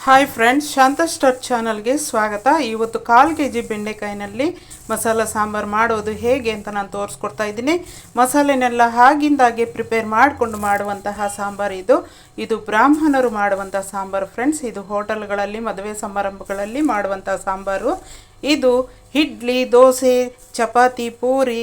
Hi friends, ಶಾಂತ star ಚಾನಲ್ಗೆ ಸ್ವಾಗತ. ಇವತ್ತು 1/4 kg ಬೆಂಡೆಕಾಯಿನಲ್ಲಿ ಮಸಾಲ ಸಾಂಬಾರು ಮಾಡೋದು ಹೇಗೆ ಅಂತ ನಾನು ತೋರಿಸ್ಕೊಡ್ತಾ ಇದ್ದೀನಿ. ಮಸಾಲೆನೆಲ್ಲ ಆಗಿಂದಾಗೆ ಪ್ರಿಪೇರ್ ಮಾಡಿಕೊಂಡು ಮಾಡುವಂತಹ ಸಾಂಬಾರು ಇದು ಬ್ರಾಹ್ಮಣರು ಮಾಡುವಂಥ ಸಾಂಬಾರು ಫ್ರೆಂಡ್ಸ್. ಇದು ಹೋಟೆಲ್ಗಳಲ್ಲಿ ಮದುವೆ ಸಮಾರಂಭಗಳಲ್ಲಿ ಮಾಡುವಂಥ ಸಾಂಬಾರು. ಇದು ಇಡ್ಲಿ, ದೋಸೆ, ಚಪಾತಿ, ಪೂರಿ,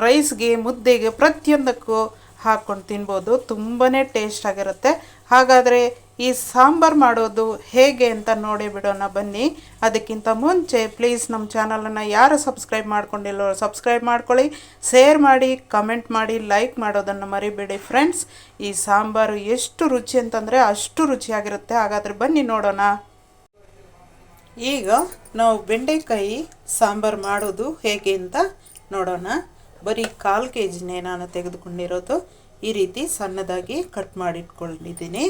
ರೈಸ್ಗೆ, ಮುದ್ದೆಗೆ ಪ್ರತಿಯೊಂದಕ್ಕೂ ಹಾಕ್ಕೊಂಡು ತಿನ್ಬೋದು. ತುಂಬಾ ಟೇಸ್ಟ್ ಆಗಿರುತ್ತೆ. ಹಾಗಾದರೆ ಈ ಸಾಂಬಾರು ಮಾಡೋದು ಹೇಗೆ ಅಂತ ನೋಡಿ ಬಿಡೋಣ ಬನ್ನಿ. ಅದಕ್ಕಿಂತ ಮುಂಚೆ ಪ್ಲೀಸ್ ನಮ್ಮ ಚಾನಲನ್ನು ಯಾರು ಸಬ್ಸ್ಕ್ರೈಬ್ ಮಾಡ್ಕೊಂಡಿಲ್ಲೋ ಸಬ್ಸ್ಕ್ರೈಬ್ ಮಾಡ್ಕೊಳ್ಳಿ, ಶೇರ್ ಮಾಡಿ, ಕಮೆಂಟ್ ಮಾಡಿ, ಲೈಕ್ ಮಾಡೋದನ್ನು ಮರಿಬೇಡಿ ಫ್ರೆಂಡ್ಸ್. ಈ ಸಾಂಬಾರು ಎಷ್ಟು ರುಚಿ ಅಂತಂದರೆ ಅಷ್ಟು ರುಚಿಯಾಗಿರುತ್ತೆ. ಹಾಗಾದರೆ ಬನ್ನಿ ನೋಡೋಣ. ಈಗ ನಾವು ಬೆಂಡೆಕಾಯಿ ಸಾಂಬಾರು ಮಾಡೋದು ಹೇಗೆ ಅಂತ ನೋಡೋಣ. ಬರೀ 1/4 kgನೇ ನಾನು ತೆಗೆದುಕೊಂಡಿರೋದು. ಈ ರೀತಿ ಸಣ್ಣದಾಗಿ ಕಟ್ ಮಾಡಿಟ್ಕೊಂಡಿದ್ದೀನಿ.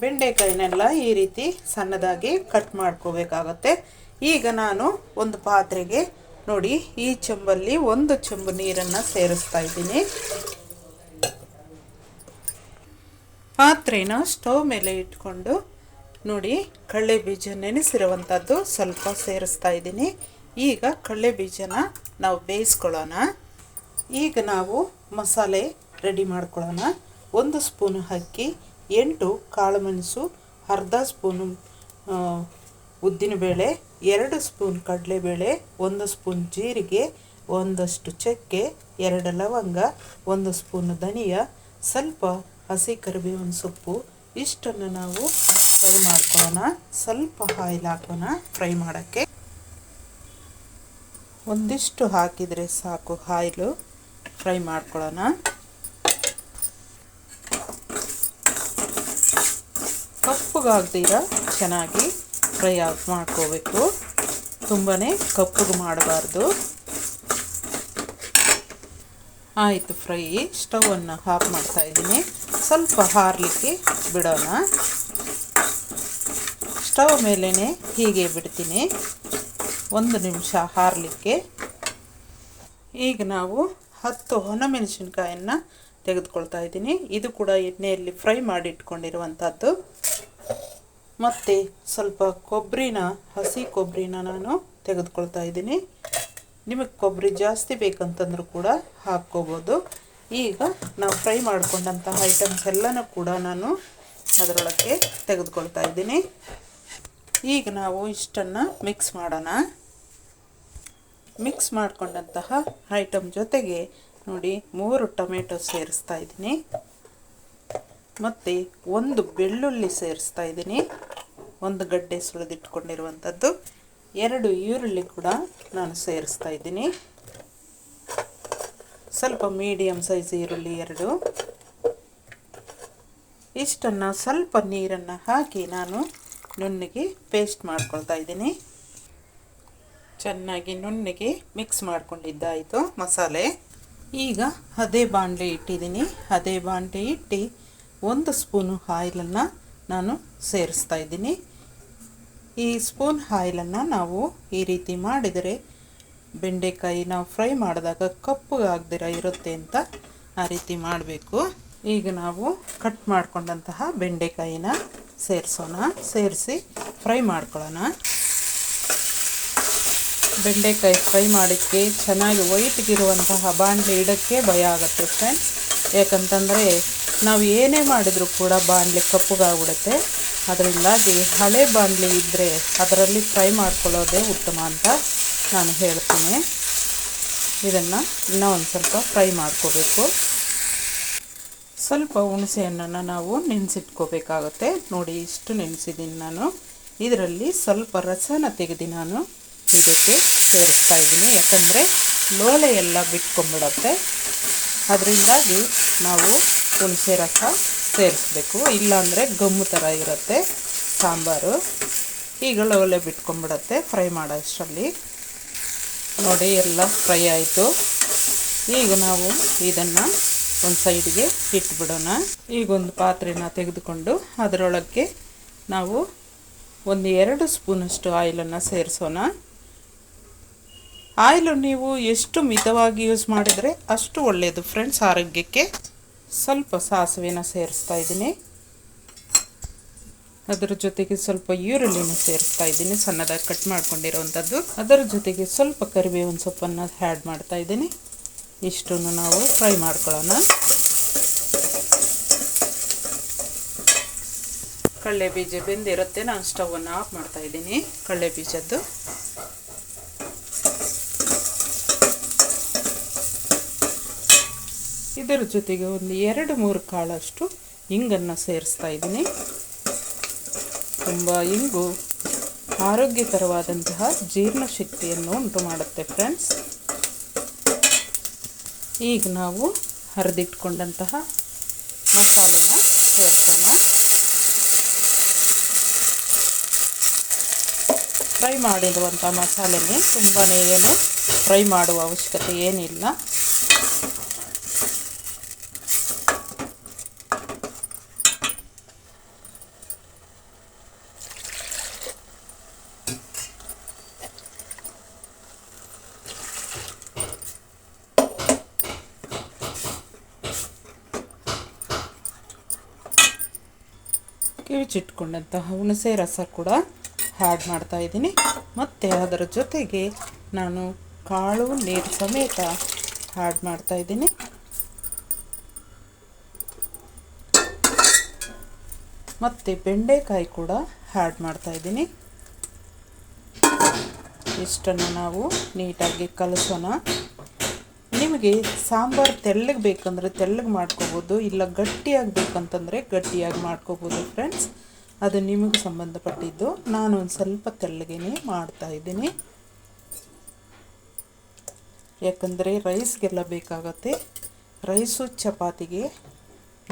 ಬೆಂಡೆಕಾಯಿನೆಲ್ಲ ಈ ರೀತಿ ಸಣ್ಣದಾಗಿ ಕಟ್ ಮಾಡ್ಕೋಬೇಕಾಗತ್ತೆ. ಈಗ ನಾನು ಒಂದು ಪಾತ್ರೆಗೆ ನೋಡಿ ಈ ಚೆಂಬಲ್ಲಿ 1 ಚೆಂಬು ನೀರನ್ನು ಸೇರಿಸ್ತಾ ಇದ್ದೀನಿ. ಪಾತ್ರೆನ ಸ್ಟವ್ ಮೇಲೆ ಇಟ್ಕೊಂಡು ನೋಡಿ ಕಡಲೆ ಬೀಜ ನೆನೆಸಿರುವಂಥದ್ದು ಸ್ವಲ್ಪ ಸೇರಿಸ್ತಾ ಇದ್ದೀನಿ. ಈಗ ಕಡಲೆ ಬೀಜನ ನಾವು ಬೇಯಿಸ್ಕೊಳ್ಳೋಣ. ಈಗ ನಾವು ಮಸಾಲೆ ರೆಡಿ ಮಾಡ್ಕೊಳ್ಳೋಣ. 1 ಸ್ಪೂನ್ ಅಕ್ಕಿ, 8 ಕಾಳುಮೆಣಸು, ಅರ್ಧ ಸ್ಪೂನು ಉದ್ದಿನಬೇಳೆ, 2 ಸ್ಪೂನ್ ಕಡಲೆಬೇಳೆ, 1 ಸ್ಪೂನ್ ಜೀರಿಗೆ, ಒಂದಷ್ಟು ಚಕ್ಕೆ, 2 ಲವಂಗ, 1 ಸ್ಪೂನ್ ಧನಿಯಾ, ಸ್ವಲ್ಪ ಹಸಿ ಕರಿಬೇವಿನ ಸೊಪ್ಪು. ಇಷ್ಟನ್ನು ನಾವು ಫ್ರೈ ಮಾಡ್ಕೊಳ್ಳೋಣ. ಸ್ವಲ್ಪ ಆಯಿಲ್ ಹಾಕೋಣ ಫ್ರೈ ಮಾಡೋಕ್ಕೆ. ಒಂದಿಷ್ಟು ಹಾಕಿದರೆ ಸಾಕು ಆಯಿಲು. ಫ್ರೈ ಮಾಡ್ಕೊಳ್ಳೋಣ. ಕಪ್ಪಗಾಗ್ದಿರ ಚೆನ್ನಾಗಿ ಫ್ರೈ ಮಾಡ್ಕೋಬೇಕು. ತುಂಬಾ ಕಪ್ಪಗೆ ಮಾಡಬಾರ್ದು. ಆಯಿತು ಫ್ರೈ. ಸ್ಟವನ್ನು ಆಫ್ ಮಾಡ್ತಾ ಇದ್ದೀನಿ. ಸ್ವಲ್ಪ ಹಾರಲಿಕ್ಕೆ ಬಿಡೋಣ. ಸ್ಟವ್ ಮೇಲೇ ಹೀಗೆ ಬಿಡ್ತೀನಿ 1 ನಿಮಿಷ ಹಾರಲಿಕ್ಕೆ. ಈಗ ನಾವು 10 ಒಣಮೆಣಸಿನ್ಕಾಯನ್ನು ತೆಗೆದುಕೊಳ್ತಾ ಇದ್ದೀನಿ. ಇದು ಕೂಡ ಎಣ್ಣೆಯಲ್ಲಿ ಫ್ರೈ ಮಾಡಿ ಇಟ್ಕೊಂಡಿರುವಂಥದ್ದು. ಮತ್ತು ಸ್ವಲ್ಪ ಹಸಿ ಕೊಬ್ಬರಿನ ನಾನು ತೆಗೆದುಕೊಳ್ತಾ ಇದ್ದೀನಿ. ನಿಮಗೆ ಕೊಬ್ಬರಿ ಜಾಸ್ತಿ ಬೇಕಂತಂದ್ರೂ ಕೂಡ ಹಾಕ್ಕೋಬೋದು. ಈಗ ನಾವು ಫ್ರೈ ಮಾಡಿಕೊಂಡಂತಹ ಐಟಮ್ಸ್ ಎಲ್ಲನೂ ಕೂಡ ನಾನು ಅದರೊಳಗೆ ತೆಗೆದುಕೊಳ್ತಾ ಇದ್ದೀನಿ. ಈಗ ನಾವು ಇಷ್ಟನ್ನು ಮಿಕ್ಸ್ ಮಾಡೋಣ. ಮಿಕ್ಸ್ ಮಾಡಿಕೊಂಡಂತಹ ಐಟಮ್ ಜೊತೆಗೆ ನೋಡಿ 3 ಟೊಮೆಟೊ ಸೇರಿಸ್ತಾ ಇದ್ದೀನಿ. ಮತ್ತು 1 ಬೆಳ್ಳುಳ್ಳಿ ಸೇರಿಸ್ತಾ ಇದ್ದೀನಿ, 1 ಗಡ್ಡೆ ಸುಳಿದಿಟ್ಕೊಂಡಿರುವಂಥದ್ದು, 2 ಈರುಳ್ಳಿ ಕೂಡ ನಾನು ಸೇರಿಸ್ತಾ ಇದ್ದೀನಿ. ಸ್ವಲ್ಪ ಮೀಡಿಯಮ್ ಸೈಜ್ ಈರುಳ್ಳಿ 2. ಇಷ್ಟನ್ನು ಸ್ವಲ್ಪ ನೀರನ್ನು ಹಾಕಿ ನಾನು ನುಣ್ಣಗೆ ಪೇಸ್ಟ್ ಮಾಡ್ಕೊಳ್ತಾ ಇದ್ದೀನಿ. ಚೆನ್ನಾಗಿ ನುಣ್ಣಗೆ ಮಿಕ್ಸ್ ಮಾಡ್ಕೊಂಡಿದ್ದಾಯಿತು ಮಸಾಲೆ. ಈಗ ಅದೇ ಬಾಣಲೆ ಇಟ್ಟಿದ್ದೀನಿ. ಅದೇ ಬಾಣಲೆ ಇಟ್ಟು 1 ಸ್ಪೂನು ಆಯಿಲನ್ನು ನಾನು ಸೇರಿಸ್ತಾ ಇದ್ದೀನಿ. ಈ ಸ್ಪೂನ್ ಆಯಿಲನ್ನು ನಾವು ಈ ರೀತಿ ಮಾಡಿದರೆ ಬೆಂಡೆಕಾಯಿ ನಾವು ಫ್ರೈ ಮಾಡಿದಾಗ ಕಪ್ಪಗಾಗ್ದಿರ ಇರುತ್ತೆ ಅಂತ ಆ ರೀತಿ ಮಾಡಬೇಕು. ಈಗ ನಾವು ಕಟ್ ಮಾಡ್ಕೊಂಡಂತಹ ಬೆಂಡೆಕಾಯಿನ ಸೇರಿಸೋಣ. ಸೇರಿಸಿ ಫ್ರೈ ಮಾಡ್ಕೊಳ್ಳೋಣ. ಬೆಂಡೆಕಾಯಿ ಫ್ರೈ ಮಾಡೋಕ್ಕೆ ಚೆನ್ನಾಗಿ ವೈಟ್ಗಿರುವಂತಹ ಬಾಣಲೆ ಇಡೋಕ್ಕೆ ಭಯ ಆಗುತ್ತೆ ಫ್ರೆಂಡ್ಸ್. ಯಾಕಂತಂದರೆ ನಾವು ಏನೇ ಮಾಡಿದರೂ ಕೂಡ ಬಾಣಲೆ ಕಪ್ಪಗಾಗ್ಬಿಡುತ್ತೆ. ಅದರಿಂದಾಗಿ ಹಳೆ ಬಾಣಲೆ ಇದ್ದರೆ ಅದರಲ್ಲಿ ಫ್ರೈ ಮಾಡ್ಕೊಳ್ಳೋದೇ ಉತ್ತಮ ಅಂತ ನಾನು ಹೇಳ್ತೀನಿ. ಇದನ್ನು ಇನ್ನೂ ಒಂದು ಸ್ವಲ್ಪ ಫ್ರೈ ಮಾಡ್ಕೋಬೇಕು. ಸ್ವಲ್ಪ ಹುಣಸೆಹಣ್ಣನ್ನು ನಾವು ನೆನೆಸಿಟ್ಕೋಬೇಕಾಗುತ್ತೆ. ನೋಡಿ ಇಷ್ಟು ನೆನೆಸಿದ್ದೀನಿ ನಾನು. ಇದರಲ್ಲಿ ಸ್ವಲ್ಪ ರಸನ ತೆಗೆದು ನಾನು ಇದಕ್ಕೆ ಸೇರಿಸ್ತಾ ಇದ್ದೀನಿ. ಯಾಕಂದರೆ ಲೋಳೆ ಎಲ್ಲ ಬಿಟ್ಕೊಂಡ್ಬಿಡುತ್ತೆ. ಅದರಿಂದಾಗಿ ನಾವು ಹುಣಸೆ ರಸ ಸೇರಿಸ್ಬೇಕು. ಇಲ್ಲಾಂದರೆ ಗಮ್ಮು ಥರ ಇರುತ್ತೆ ಸಾಂಬಾರು. ಈಗ ಲೋಳೆ ಬಿಟ್ಕೊಂಡ್ಬಿಡುತ್ತೆ ಫ್ರೈ ಮಾಡೋ ಅಷ್ಟರಲ್ಲಿ. ನೋಡಿ ಎಲ್ಲ ಫ್ರೈ ಆಯಿತು. ಈಗ ನಾವು ಇದನ್ನು ಒಂದು ಸೈಡ್ಗೆ ಇಟ್ಬಿಡೋಣ. ಈಗ ಒಂದು ಪಾತ್ರೆನ ತೆಗೆದುಕೊಂಡು ಅದರೊಳಗೆ ನಾವು 2 ಸ್ಪೂನಷ್ಟು ಆಯಿಲನ್ನು ಸೇರಿಸೋಣ. ಆಯಿಲು ನೀವು ಎಷ್ಟು ಮಿತವಾಗಿ ಯೂಸ್ ಮಾಡಿದರೆ ಅಷ್ಟು ಒಳ್ಳೆಯದು ಫ್ರೆಂಡ್ಸ್ ಆರೋಗ್ಯಕ್ಕೆ. ಸ್ವಲ್ಪ ಸಾಸಿವೆನ ಸೇರಿಸ್ತಾ ಇದ್ದೀನಿ. ಅದರ ಜೊತೆಗೆ ಸ್ವಲ್ಪ ಈರುಳ್ಳಿನ ಸೇರಿಸ್ತಾ ಇದ್ದೀನಿ, ಸಣ್ಣದಾಗಿ ಕಟ್ ಮಾಡ್ಕೊಂಡಿರೋವಂಥದ್ದು. ಅದರ ಜೊತೆಗೆ ಸ್ವಲ್ಪ ಕರಿಬೇವಿನ ಸೊಪ್ಪನ್ನು ಆ್ಯಡ್ ಮಾಡ್ತಾ ಇದ್ದೀನಿ. ಇಷ್ಟನ್ನು ನಾವು ಫ್ರೈ ಮಾಡ್ಕೊಳ್ಳೋಣ. ಕಡಲೆ ಬೀಜ ಬೆಂದಿರುತ್ತೆ, ನಾನು ಸ್ಟವನ್ನು ಆಫ್ ಮಾಡ್ತಾ ಇದ್ದೀನಿ. ಕಡಲೆ ಬೀಜದ್ದು ಇದರ ಜೊತೆಗೆ ಒಂದು 2-3 ಕಾಳಷ್ಟು ಇಂಗನ್ನು ಸೇರಿಸ್ತಾ ಇದ್ದೀನಿ. ತುಂಬ ಇಂಗು ಆರೋಗ್ಯಕರವಾದಂತಹ ಜೀರ್ಣಶಕ್ತಿಯನ್ನು ಉಂಟು ಮಾಡುತ್ತೆ ಫ್ರೆಂಡ್ಸ್. ಈಗ ನಾವು ಹರಿದಿಟ್ಕೊಂಡಂತಹ ಮಸಾಲೆನ ಸೇರಿಸೋಣ. ಫ್ರೈ ಮಾಡಿರುವಂಥ ಮಸಾಲೆನೇ, ತುಂಬಾ ಏನು ಫ್ರೈ ಮಾಡುವ ಅವಶ್ಯಕತೆ ಏನಿಲ್ಲ. ಕಿವುಚಿಟ್ಕೊಂಡಂತಹ ಹುಣಸೆ ರಸ ಕೂಡ ಆ್ಯಡ್ ಮಾಡ್ತಾ ಇದ್ದೀನಿ. ಮತ್ತು ಅದರ ಜೊತೆಗೆ ನಾನು ಕಾಳು ನೀರು ಸಮೇತ ಆ್ಯಡ್ ಮಾಡ್ತಾ ಇದ್ದೀನಿ. ಮತ್ತು ಬೆಂಡೆಕಾಯಿ ಕೂಡ ಆ್ಯಡ್ ಮಾಡ್ತಾ ಇದ್ದೀನಿ. ಇಷ್ಟನ್ನು ನಾವು ನೀಟಾಗಿ ಕಲಸೋಣ. ನಿಮಗೆ ಸಾಂಬಾರು ತೆಳ್ಳಗೆ ಬೇಕಂದರೆ ತೆಳ್ಳಗೆ ಮಾಡ್ಕೋಬೋದು, ಇಲ್ಲ ಗಟ್ಟಿಯಾಗಬೇಕಂತಂದರೆ ಗಟ್ಟಿಯಾಗಿ ಮಾಡ್ಕೋಬೋದು ಫ್ರೆಂಡ್ಸ್. ಅದು ನಿಮಗೆ ಸಂಬಂಧಪಟ್ಟಿದ್ದು. ನಾನು ಒಂದು ಸ್ವಲ್ಪ ತೆಳ್ಳಗೇನೆ ಮಾಡ್ತಾಯಿದ್ದೀನಿ, ಯಾಕಂದರೆ ರೈಸ್ಗೆಲ್ಲ ಬೇಕಾಗತ್ತೆ. ರೈಸು ಚಪಾತಿಗೆ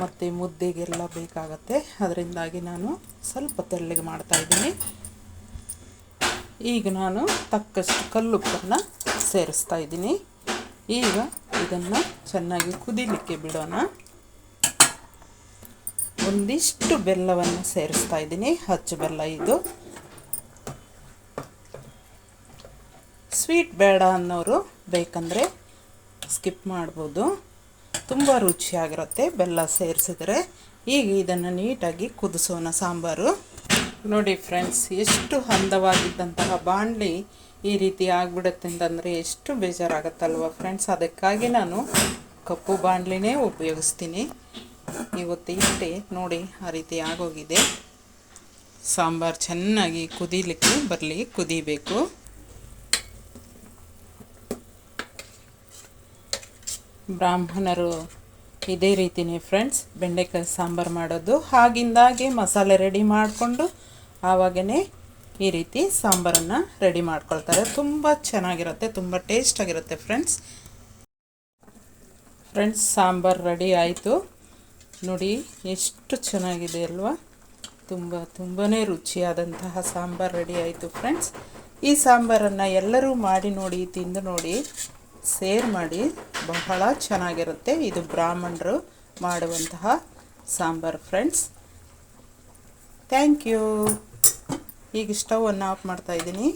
ಮತ್ತು ಮುದ್ದೆಗೆಲ್ಲ ಬೇಕಾಗತ್ತೆ. ಅದರಿಂದಾಗಿ ನಾನು ಸ್ವಲ್ಪ ತೆಳ್ಳಗೆ ಮಾಡ್ತಾಯಿದ್ದೀನಿ. ಈಗ ನಾನು ತಕ್ಕಷ್ಟು ಕಲ್ಲುಪ್ಪನ್ನು ಸೇರಿಸ್ತಾ ಇದ್ದೀನಿ. ಈಗ ಇದನ್ನು ಚೆನ್ನಾಗಿ ಕುದಿಲಿಕ್ಕೆ ಬಿಡೋಣ. ಒಂದಿಷ್ಟು ಬೆಲ್ಲವನ್ನು ಸೇರಿಸ್ತಾ ಇದ್ದೀನಿ, ಅಚ್ಚು ಬೆಲ್ಲ. ಇದು ಸ್ವೀಟ್ ಬೇಡ ಅನ್ನೋರು ಬೇಕಂದರೆ ಸ್ಕಿಪ್ ಮಾಡ್ಬೋದು, ತುಂಬ ರುಚಿಯಾಗಿರುತ್ತೆ ಬೆಲ್ಲ ಸೇರಿಸಿದರೆ. ಈಗ ಇದನ್ನು ನೀಟಾಗಿ ಕುದಿಸೋಣ ಸಾಂಬಾರು. ನೋಡಿ ಫ್ರೆಂಡ್ಸ್, ಎಷ್ಟು ಅಂದವಾಗಿದ್ದಂತಹ ಬಾಣಲಿ ಈ ರೀತಿ ಆಗಿಬಿಡುತ್ತೆ ಅಂತಂದರೆ ಎಷ್ಟು ಬೇಜಾರಾಗುತ್ತಲ್ವ ಫ್ರೆಂಡ್ಸ್. ಅದಕ್ಕಾಗಿ ನಾನು ಕಪ್ಪು ಬಾಣಲಿನೇ ಉಪಯೋಗಿಸ್ತೀನಿ. ಇವತ್ತು ಇಟ್ಟೆ ನೋಡಿ ಆ ರೀತಿ ಆಗೋಗಿದೆ. ಸಾಂಬಾರು ಚೆನ್ನಾಗಿ ಕುದೀಲಿಕ್ಕೆ ಬರಲಿ, ಕುದಿಬೇಕು. ಬ್ರಾಹ್ಮಣರು ಇದೇ ರೀತಿಯೇ ಫ್ರೆಂಡ್ಸ್ ಬೆಂಡೆಕಾಯಿ ಸಾಂಬಾರು ಮಾಡೋದು. ಆಗಿಂದಾಗೆ ಮಸಾಲೆ ರೆಡಿ ಮಾಡಿಕೊಂಡು ಆವಾಗೇ ಈ ರೀತಿ ಸಾಂಬಾರನ್ನು ರೆಡಿ ಮಾಡ್ಕೊಳ್ತಾರೆ. ತುಂಬ ಚೆನ್ನಾಗಿರುತ್ತೆ, ತುಂಬ ಟೇಸ್ಟಾಗಿರುತ್ತೆ ಫ್ರೆಂಡ್ಸ್. ಸಾಂಬಾರು ರೆಡಿ ಆಯಿತು ನೋಡಿ, ಎಷ್ಟು ಚೆನ್ನಾಗಿದೆ ಅಲ್ವಾ. ತುಂಬಾ ರುಚಿಯಾದಂತಹ ಸಾಂಬಾರು ರೆಡಿ ಆಯಿತು ಫ್ರೆಂಡ್ಸ್. ಈ ಸಾಂಬಾರನ್ನು ಎಲ್ಲರೂ ಮಾಡಿ ನೋಡಿ, ತಿಂದು ನೋಡಿ, ಸೇರ್ ಮಾಡಿ. ಬಹಳ ಚೆನ್ನಾಗಿರುತ್ತೆ. ಇದು ಬ್ರಾಹ್ಮಣರು ಮಾಡುವಂತಹ ಸಾಂಬಾರು ಫ್ರೆಂಡ್ಸ್. Thank you. ಈಗ ಸ್ಟವನ್ನು ಆಫ್ ಮಾಡ್ತಾಯಿದ್ದೀನಿ.